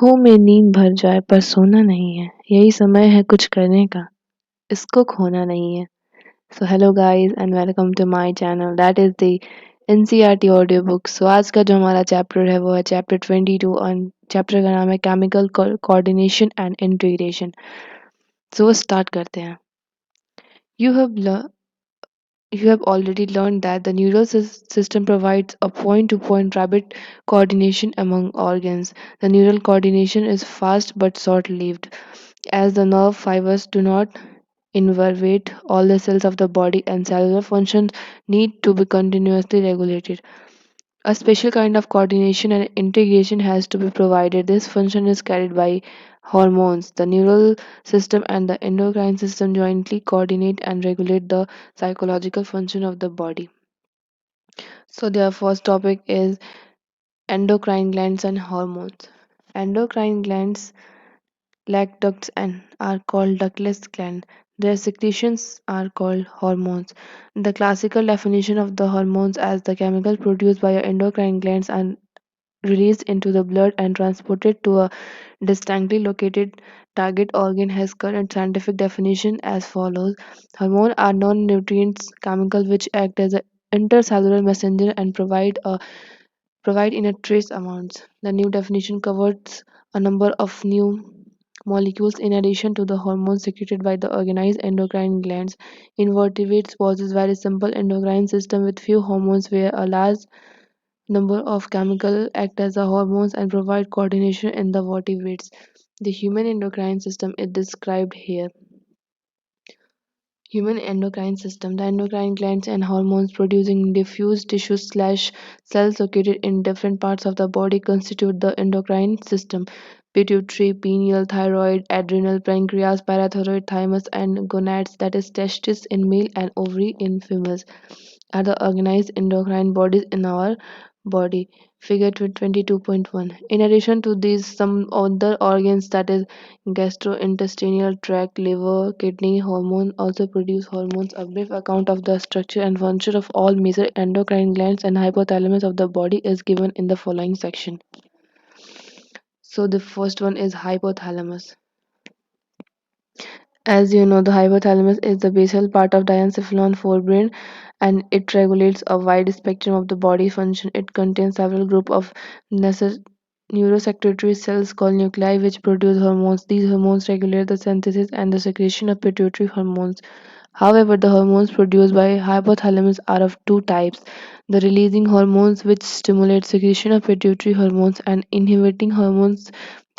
आँखों में नींद भर जाए पर सोना नहीं है, यही समय है कुछ करने का, इसको खोना नहीं है। So hello guys and welcome to my channel that is the NCERT audio book. So आज का जो हमारा चैप्टर है वो है चैप्टर 22 और चैप्टर का नाम है chemical coordination and integration. So start करते हैं। You have You have already learned that the neural system provides a point to point rapid coordination among organs. The neural coordination is fast but short lived, as the nerve fibers do not innervate all the cells of the body and cellular functions need to be continuously regulated. A special kind of coordination and integration has to be provided. This function is carried by hormones. The neural system and the endocrine system jointly coordinate and regulate the psychological function of the body. So, their first topic is endocrine glands and hormones. Endocrine glands lack ducts and are called ductless glands. Their secretions are called hormones. The classical definition of the hormones as the chemical produced by your endocrine glands and released into the blood and transported to a distinctly located target organ has current scientific definition as follows. Hormones are non-nutrients chemicals which act as an intercellular messenger and provide in a trace amounts. The new definition covers a number of new molecules in addition to the hormones secreted by the organized endocrine glands. In vertebrates possess very simple endocrine system with few hormones where a large number of chemicals act as the hormones and provide coordination in the vertebrates. The human endocrine system is described here. Human endocrine system. The endocrine glands and hormones producing diffuse tissues slash cells located in different parts of the body constitute the endocrine system. Pituitary, pineal, thyroid, adrenal, pancreas, parathyroid, thymus, and gonads, that is testes in male and ovary in females, are the organized endocrine bodies in our body. Figure 22.1. In addition to these, some other organs, that is gastrointestinal tract, liver, kidney, hormone, also produce hormones. A brief account of the structure and function of all major endocrine glands and hypothalamus of the body is given in the following section. So the first one is hypothalamus. As you know, the hypothalamus is the basal part of diencephalon forebrain and it regulates a wide spectrum of the body function. It contains several groups of neurosecretory cells called nuclei which produce hormones. These hormones regulate the synthesis and the secretion of pituitary hormones. However, the hormones produced by hypothalamus are of two types: the releasing hormones, which stimulate secretion of pituitary hormones, and inhibiting hormones,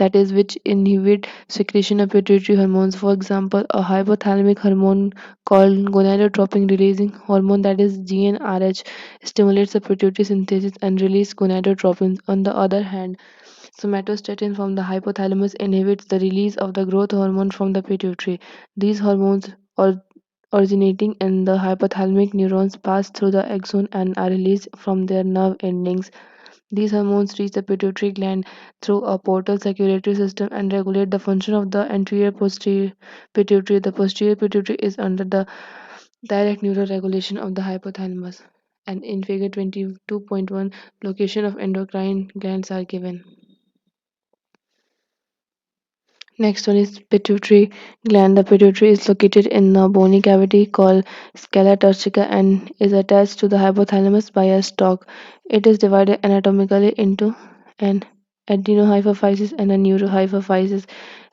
that is, which inhibit secretion of pituitary hormones. For example, a hypothalamic hormone called gonadotropin releasing hormone, that is GnRH, stimulates the pituitary synthesis and release gonadotropin. On the other hand, somatostatin from the hypothalamus inhibits the release of the growth hormone from the pituitary. These hormones originating in the hypothalamic neurons pass through the axon and are released from their nerve endings. These hormones reach the pituitary gland through a portal circulatory system and regulate the function of the anterior posterior pituitary. The posterior pituitary is under the direct neural regulation of the hypothalamus. And in figure 22.1, location of endocrine glands are given. Next one is pituitary gland. The pituitary is located in a bony cavity called scala turcica and is attached to the hypothalamus by a stalk. It is divided anatomically into an adenohypophysis and a neurohypophysis.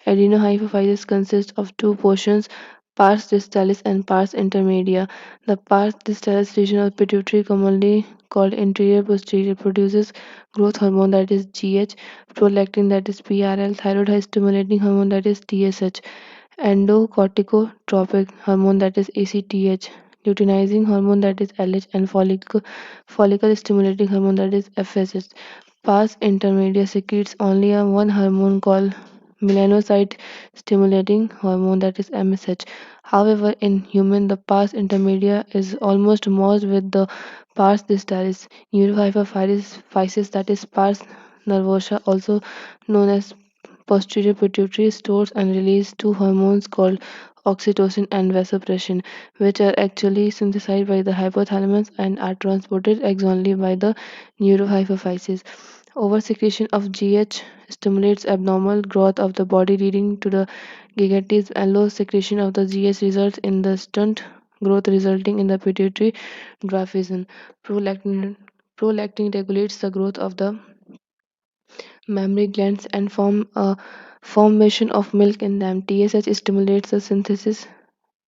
Adenohypophysis consists of two portions, pars distalis and pars intermedia. The pars distalis region of pituitary, commonly called anterior posterior, produces growth hormone, that is GH, prolactin, that is PRL, thyroid stimulating hormone, that is TSH, endocorticotropic hormone, that is ACTH, luteinizing hormone, that is LH, and follicle stimulating hormone, that is FSH. Pars intermedia secretes only a one hormone called melanocyte stimulating hormone, that is MSH. However, in human, the pars intermedia is almost merged with the pars distalis. Neurohypophysis, that is pars nervosa, also known as posterior pituitary, stores and releases two hormones called oxytocin and vasopressin, which are actually synthesized by the hypothalamus and are transported axonally by the neurohypophysis. Oversecretion of GH stimulates abnormal growth of the body leading to the gigates, and low secretion of the GH results in the stunt growth resulting in the pituitary dwarfism. Prolactin, prolactin regulates the growth of the mammary glands and formation of milk in them. TSH stimulates the synthesis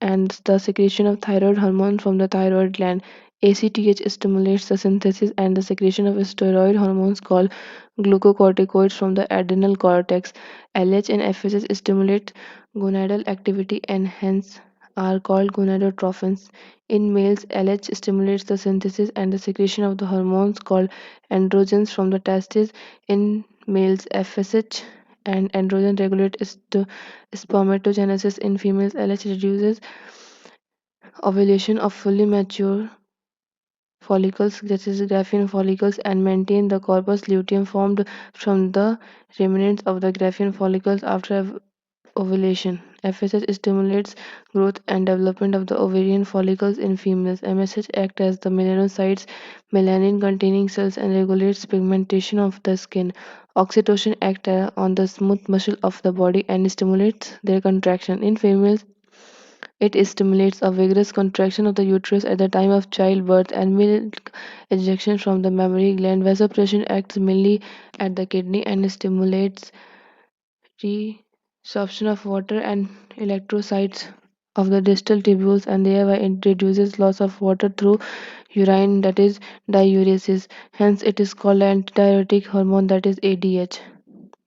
and the secretion of thyroid hormone from the thyroid gland. ACTH stimulates the synthesis and the secretion of steroid hormones called glucocorticoids from the adrenal cortex. LH and FSH stimulate gonadal activity and hence are called gonadotrophins. In males, LH stimulates the synthesis and the secretion of the hormones called androgens from the testes. In males, FSH and androgen regulate spermatogenesis. In females, LH reduces ovulation of fully mature follicles, that is Graafian follicles, and maintain the corpus luteum formed from the remnants of the Graafian follicles after ovulation. FSH stimulates growth and development of the ovarian follicles in females. MSH acts as the melanocytes, melanin containing cells, and regulates pigmentation of the skin. Oxytocin acts on the smooth muscle of the body and stimulates their contraction. In females, it stimulates a vigorous contraction of the uterus at the time of childbirth and milk ejection from the mammary gland. Vasopressin acts mainly at the kidney and stimulates resorption of water and electrocytes of the distal tubules and thereby introduces loss of water through urine, that is diuresis. Hence it is called antidiuretic hormone, that is ADH.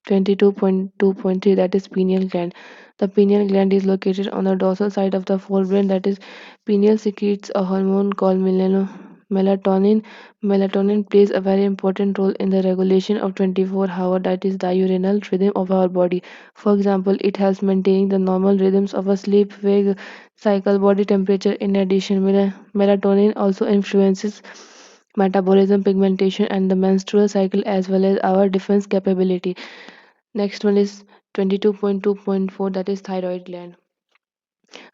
22.2.3, that is pineal gland. The pineal gland is located on the dorsal side of the forebrain, that is pineal secretes a hormone called melatonin. Melatonin plays a very important role in the regulation of 24-hour, that is diurnal rhythm of our body. For example, it helps maintaining the normal rhythms of a sleep wake cycle, body temperature. In addition, melatonin also influences metabolism, pigmentation, and the menstrual cycle as well as our defense capability. Next one is 22.2.4, that is thyroid gland.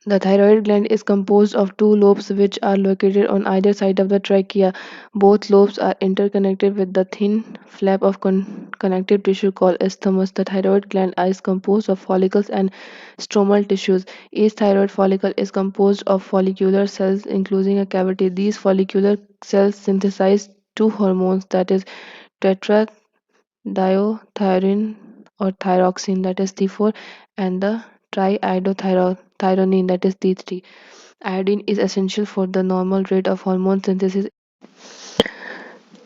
The thyroid gland is composed of two lobes which are located on either side of the trachea. Both lobes are interconnected with the thin flap of connective tissue called isthmus. The thyroid gland is composed of follicles and stromal tissues. Each thyroid follicle is composed of follicular cells enclosing a cavity. These follicular cells synthesize two hormones, that is diothyrin or thyroxine, that is T4, and the triiodothyronine, that is T3. Iodine is essential for the normal rate of hormone synthesis.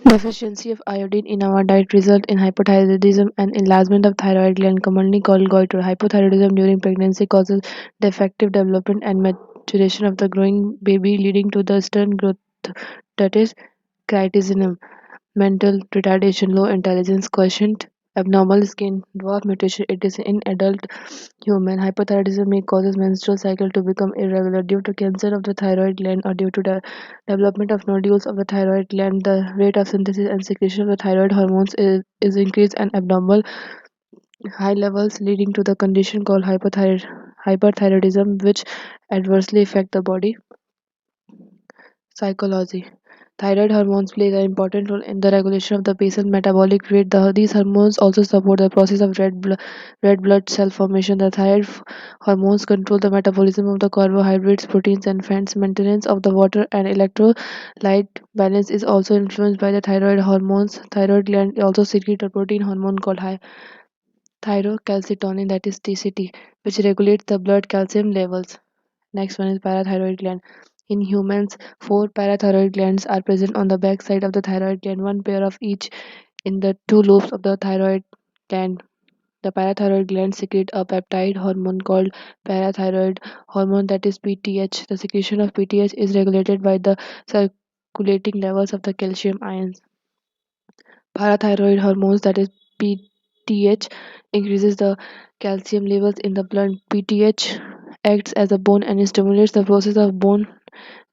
Deficiency of iodine in our diet results in hypothyroidism and enlargement of thyroid gland, commonly called goiter. Hypothyroidism during pregnancy causes defective development and maturation of the growing baby, leading to the stunt growth, that is criticism. Mental retardation, low intelligence quotient, abnormal skin, dwarf mutation. It is in adult human. Hypothyroidism may cause menstrual cycle to become irregular due to cancer of the thyroid gland or due to the development of nodules of the thyroid gland. The rate of synthesis and secretion of the thyroid hormones is increased and abnormal high levels, leading to the condition called hyperthyroidism, which adversely affect the body. Psychology. Thyroid hormones play an important role in the regulation of the basal metabolic rate. These hormones also support the process of red blood cell formation. The thyroid hormones control the metabolism of the carbohydrates, proteins, and fats. Maintenance of the water and electrolyte balance is also influenced by the thyroid hormones. Thyroid gland also secrete a protein hormone called thyrocalcitonin, that is TCT, which regulates the blood calcium levels. Next one is parathyroid gland. In humans, four parathyroid glands are present on the back side of the thyroid gland, one pair of each in the two lobes of the thyroid gland. The parathyroid gland secrete a peptide hormone called parathyroid hormone, that is PTH. The secretion of PTH is regulated by the circulating levels of the calcium ions. Parathyroid hormones, that is PTH, increases the calcium levels in the blood. PTH acts as a bone and stimulates the process of bone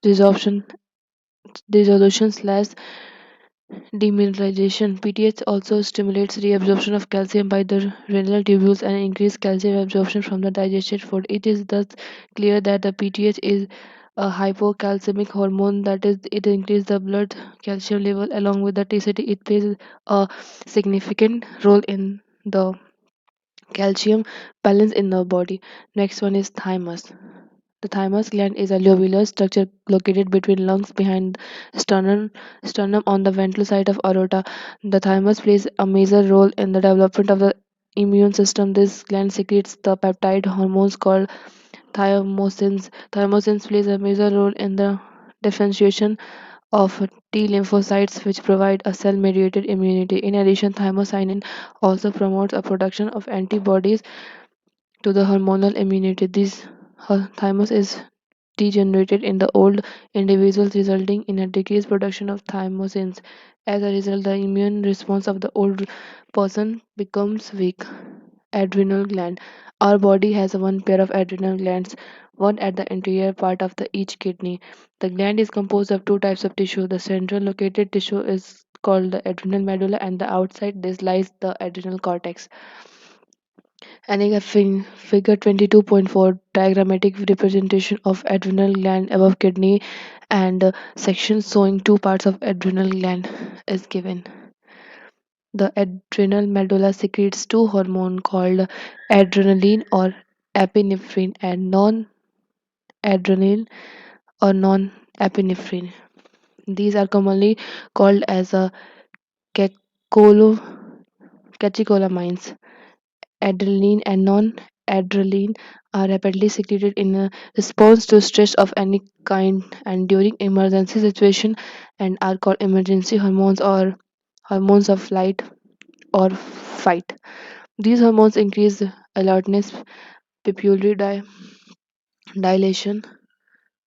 resorption, dissolution slash demineralization. PTH also stimulates reabsorption of calcium by the renal tubules and increases calcium absorption from the digested food. It is thus clear that the PTH is a hypocalcemic hormone, that is, it increases the blood calcium level along with the TCT. It plays a significant role in the calcium balance in the body. Next one is thymus. The thymus gland is a lobular structure located between lungs behind sternum on the ventral side of aorta. The thymus plays a major role in the development of the immune system. This gland secretes the peptide hormones called thymosins. Thymosins plays a major role in the differentiation of T lymphocytes, which provide a cell-mediated immunity. In addition, thymosin also promotes a production of antibodies to the hormonal immunity. This thymus is degenerated in the old individuals, resulting in a decreased production of thymosins. As a result, the immune response of the old person becomes weak. Adrenal gland. Our body has one pair of adrenal glands, one at the anterior part of the each kidney. The gland is composed of two types of tissue. The central located tissue is called the adrenal medulla, and the outside this lies the adrenal cortex. And in a figure 22.4 diagrammatic representation of adrenal gland above kidney and section showing two parts of adrenal gland is given. The adrenal medulla secretes two hormones called adrenaline or epinephrine and non-adrenaline or non-epinephrine. These are commonly called as a cacolo- catecholamines. Adrenaline and non-adrenaline are rapidly secreted in a response to stress of any kind and during emergency situation and are called emergency hormones or hormones of flight or fight. These hormones increase alertness, pupillary dilation,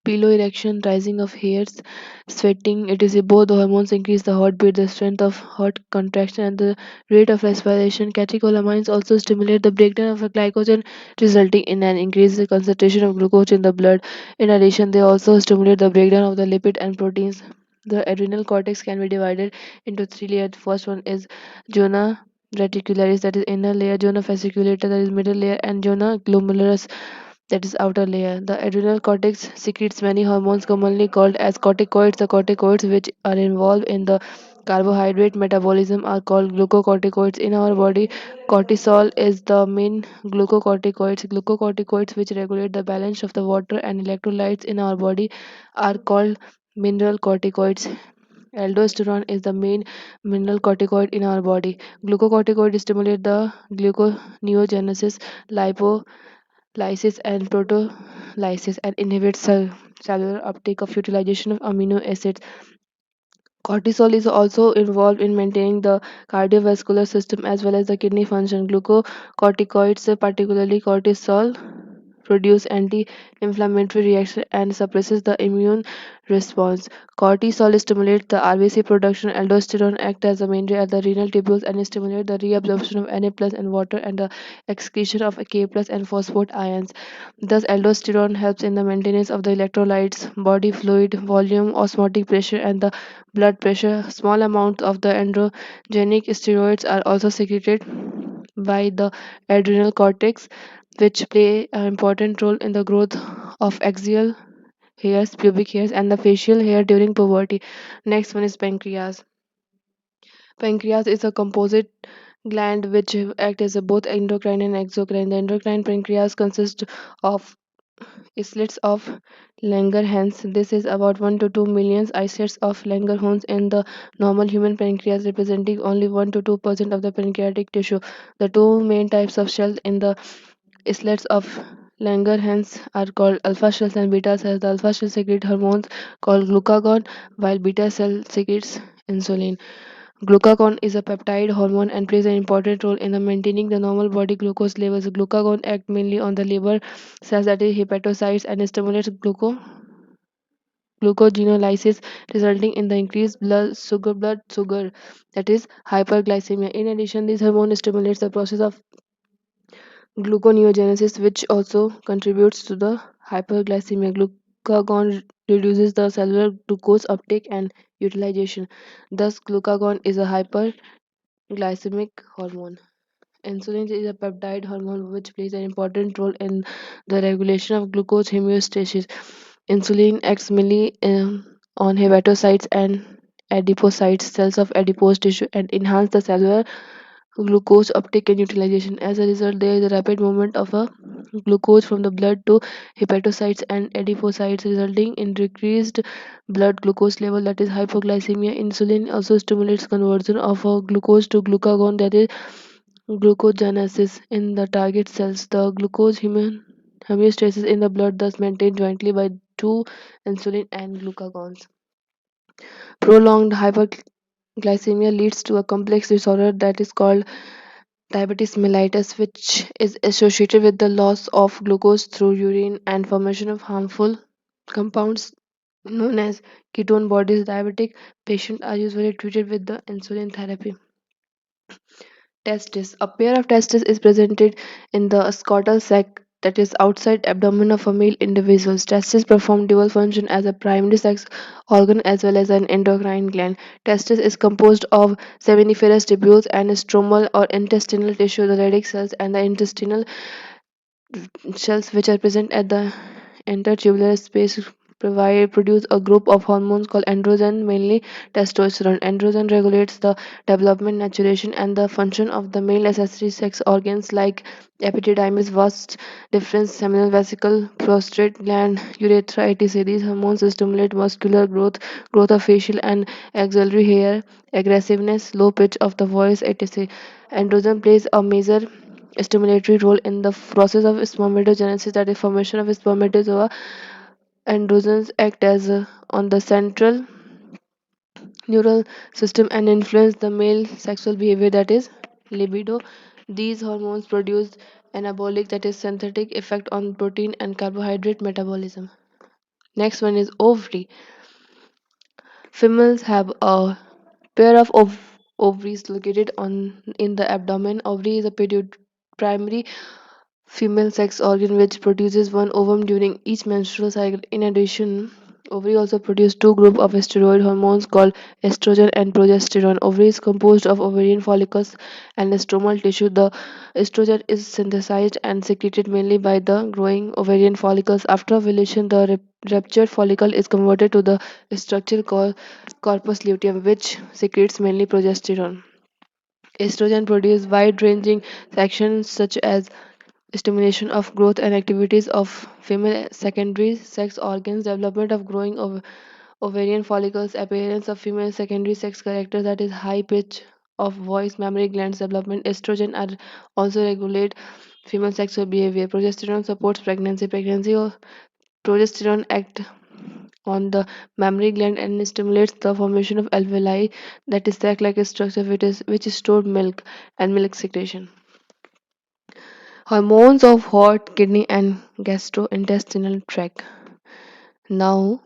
piloerection, rising of hairs, sweating, etc. Both the hormones increase the heartbeat, the strength of heart contraction, and the rate of respiration. Catecholamines also stimulate the breakdown of glycogen, resulting in an increased concentration of glucose in the blood. In addition, they also stimulate the breakdown of the lipid and proteins. The adrenal cortex can be divided into three layers. The first one is zona reticularis, that is inner layer, zona fasciculata, that is middle layer, and zona glomerulus, that is outer layer. The adrenal cortex secretes many hormones commonly called as corticoids. The corticoids which are involved in the carbohydrate metabolism are called glucocorticoids. In our body, cortisol is the main glucocorticoids. Glucocorticoids which regulate the balance of the water and electrolytes in our body are called mineral corticoids. Aldosterone is the main mineral corticoid in our body. Glucocorticoids stimulate the gluconeogenesis, lysis and proteolysis and inhibits cellular uptake of utilization of amino acids. Cortisol is also involved in maintaining the cardiovascular system as well as the kidney function. Glucocorticoids, particularly cortisol, produce anti-inflammatory reaction and suppresses the immune response. Cortisol stimulates the RBC production. Aldosterone acts as a mediator at the renal tubules and stimulates the reabsorption of Na plus and water and the excretion of K plus and phosphate ions. Thus, aldosterone helps in the maintenance of the electrolytes, body fluid volume, osmotic pressure, and the blood pressure. Small amounts of the androgenic steroids are also secreted by the adrenal cortex, which play an important role in the growth of axial hairs, pubic hairs, and the facial hair during puberty. Next one is pancreas. Pancreas is a composite gland which acts as a both endocrine and exocrine. The endocrine pancreas consists of islets of Langerhans. This is about 1 to 2 million islets of Langerhans in the normal human pancreas, representing only 1 to 2% of the pancreatic tissue. The two main types of cells in the islets of Langerhans are called alpha cells and beta cells. The alpha cells secrete hormones called glucagon, while beta cell secretes insulin. Glucagon is a peptide hormone and plays an important role in the maintaining the normal body glucose levels. Glucagon acts mainly on the liver cells, that is hepatocytes, and stimulates glucogenolysis, resulting in the increased blood sugar, that is hyperglycemia. In addition, this hormone stimulates the process of gluconeogenesis, which also contributes to the hyperglycemia. Glucagon reduces the cellular glucose uptake and utilization. Thus, glucagon is a hyperglycemic hormone. Insulin is a peptide hormone which plays an important role in the regulation of glucose homeostasis. Insulin acts mainly on hepatocytes and adipocytes, cells of adipose tissue, and enhance the cellular glucose uptake and utilization. As a result, there is a rapid movement of a glucose from the blood to hepatocytes and adipocytes, resulting in decreased blood glucose level, that is hypoglycemia. Insulin also stimulates conversion of a glucose to glucagon, that is glucogenesis, in the target cells. The glucose homeostasis in the blood thus maintained jointly by two insulin and glucagons. Prolonged hyperglycemia leads to a complex disorder that is called diabetes mellitus, which is associated with the loss of glucose through urine and formation of harmful compounds known as ketone bodies. Diabetic patients are usually treated with the insulin therapy. Testis. A pair of testes is presented in the scrotal sac, that is outside abdomen of a male individual. Testes perform dual function as a primary sex organ as well as an endocrine gland. Testis is composed of seminiferous tubules and stromal or intestinal tissue, the Leydig cells, and the intestinal cells which are present at the intertubular space produce a group of hormones called androgen, mainly testosterone. Androgen regulates the development, maturation, and the function of the male accessory sex organs like epididymis, vas deferens, seminal vesicle, prostate gland, urethra, etc. These hormones stimulate muscular growth, growth of facial and axillary hair, aggressiveness, low pitch of the voice, etc. Androgen plays a major stimulatory role in the process of spermatogenesis, that is formation of spermatozoa. Androgens act as on the central neural system and influence the male sexual behavior, that is libido. These hormones produce anabolic, that is synthetic effect on protein and carbohydrate metabolism. Next one is ovary. Females have a pair of ovaries located on in the abdomen. Ovary is a primary female sex organ which produces one ovum during each menstrual cycle. In addition, ovary also produce two groups of steroid hormones called estrogen and progesterone. Ovary is composed of ovarian follicles and stromal tissue. The estrogen is synthesized and secreted mainly by the growing ovarian follicles. After ovulation, the ruptured follicle is converted to the structure called corpus luteum, which secretes mainly progesterone. Estrogen produces wide-ranging actions such as stimulation of growth and activities of female secondary sex organs, development of growing ovarian follicles, appearance of female secondary sex characters, that is high pitch of voice, mammary glands development. Estrogen are also regulate female sexual behavior. Progesterone supports pregnancy. Progesterone act on the mammary gland and stimulates the formation of alveoli, that is sac-like structure which is stored milk and milk secretion. Hormones of heart, kidney, and gastrointestinal tract. Now,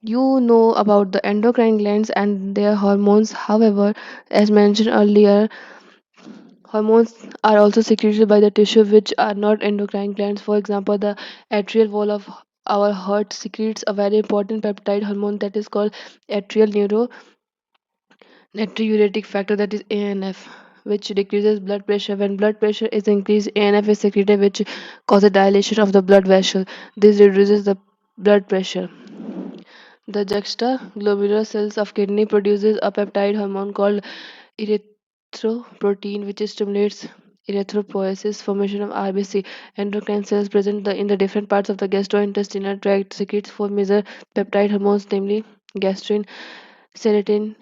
you know about the endocrine glands and their hormones. However, as mentioned earlier, hormones are also secreted by the tissue which are not endocrine glands. For example, the atrial wall of our heart secretes a very important peptide hormone that is called atrial natriuretic factor, that is ANF, which decreases blood pressure. When blood pressure is increased, ANF is secreted, which causes dilation of the blood vessel. This reduces the blood pressure. The juxtaglomerular cells of kidney produces a peptide hormone called erythropoietin, which stimulates erythropoiesis, formation of RBC. Endocrine cells present in the different parts of the gastrointestinal tract secretes four major peptide hormones, namely gastrin, serotonin,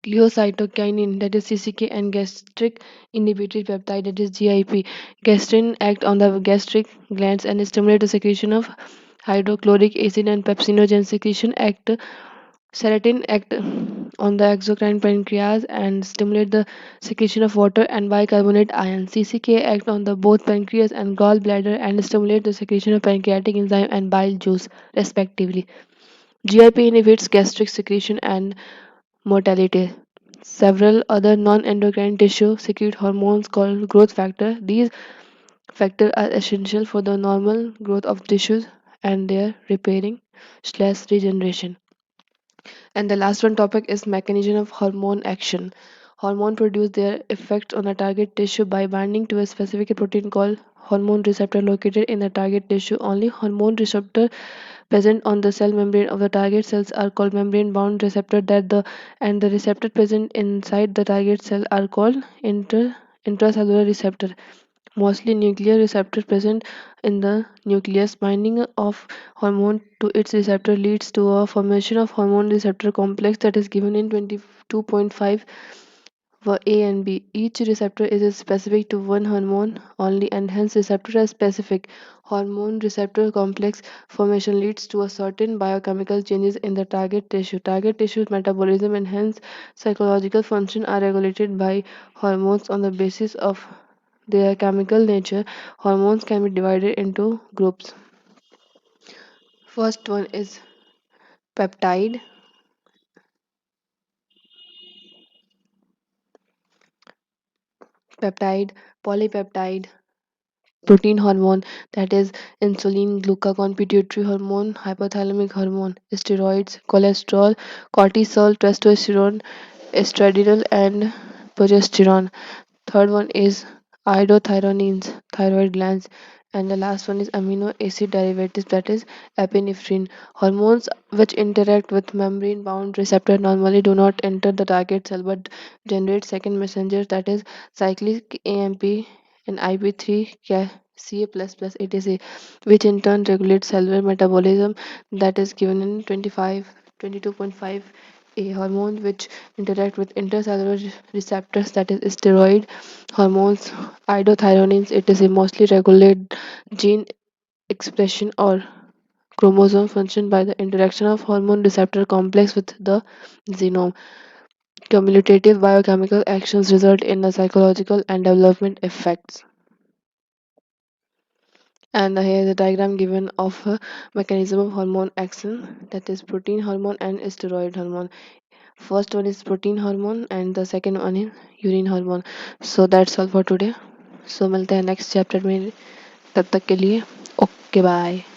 glucocytokinin, that is CCK, and gastric inhibitory peptide, that is GIP. Gastrin act on the gastric glands and stimulate the secretion of hydrochloric acid, and pepsinogen secretion act serotonin act on the exocrine pancreas and stimulate the secretion of water and bicarbonate ions. CCK act on the both pancreas and gallbladder and stimulate the secretion of pancreatic enzyme and bile juice respectively. GIP inhibits gastric secretion and mortality. Several other non-endocrine tissue secrete hormones called growth factor. These factors are essential for the normal growth of tissues and their repairing/regeneration. And the last one topic is mechanism of hormone action. Hormone produce their effects on a target tissue by binding to a specific protein called hormone receptor located in the target tissue. Only hormone receptor present on the cell membrane of the target cells are called membrane bound receptor and the receptor present inside the target cell are called intracellular receptor. Mostly nuclear receptor present in the nucleus. Binding of hormone to its receptor leads to a formation of hormone receptor complex that is given in 22.5 for A and B. Each receptor is specific to one hormone only, and hence receptor are specific. Hormone receptor complex formation leads to a certain biochemical changes in the target tissue. Target tissue's metabolism and hence psychological function are regulated by hormones on the basis of their chemical nature. Hormones can be divided into groups. First one is peptide, peptide, polypeptide, protein hormone, that is insulin, glucagon, pituitary hormone, hypothalamic hormone, steroids, cholesterol, cortisol, testosterone, estradiol, and progesterone. Third one is iodothyronines, thyroid glands, and the last one is amino acid derivatives, that is epinephrine. Hormones which interact with membrane-bound receptor normally do not enter the target cell but generate second messengers, that is cyclic AMP and IP3 Ca++ etc., which in turn regulates cellular metabolism, that is given in 22.5 a hormone which interact with intercellular receptors, that is steroid hormones, iodothyronins, it is a mostly regulate gene expression or chromosome function by the interaction of hormone receptor complex with the genome. Cumulative biochemical actions result in the psychological and development effects. And here is a diagram given of a mechanism of hormone action, that is protein hormone and steroid hormone. First one is protein hormone and the second one is urine hormone. So that's all for today. So मिलते हैं next chapter में, तब तक के लिए okay bye.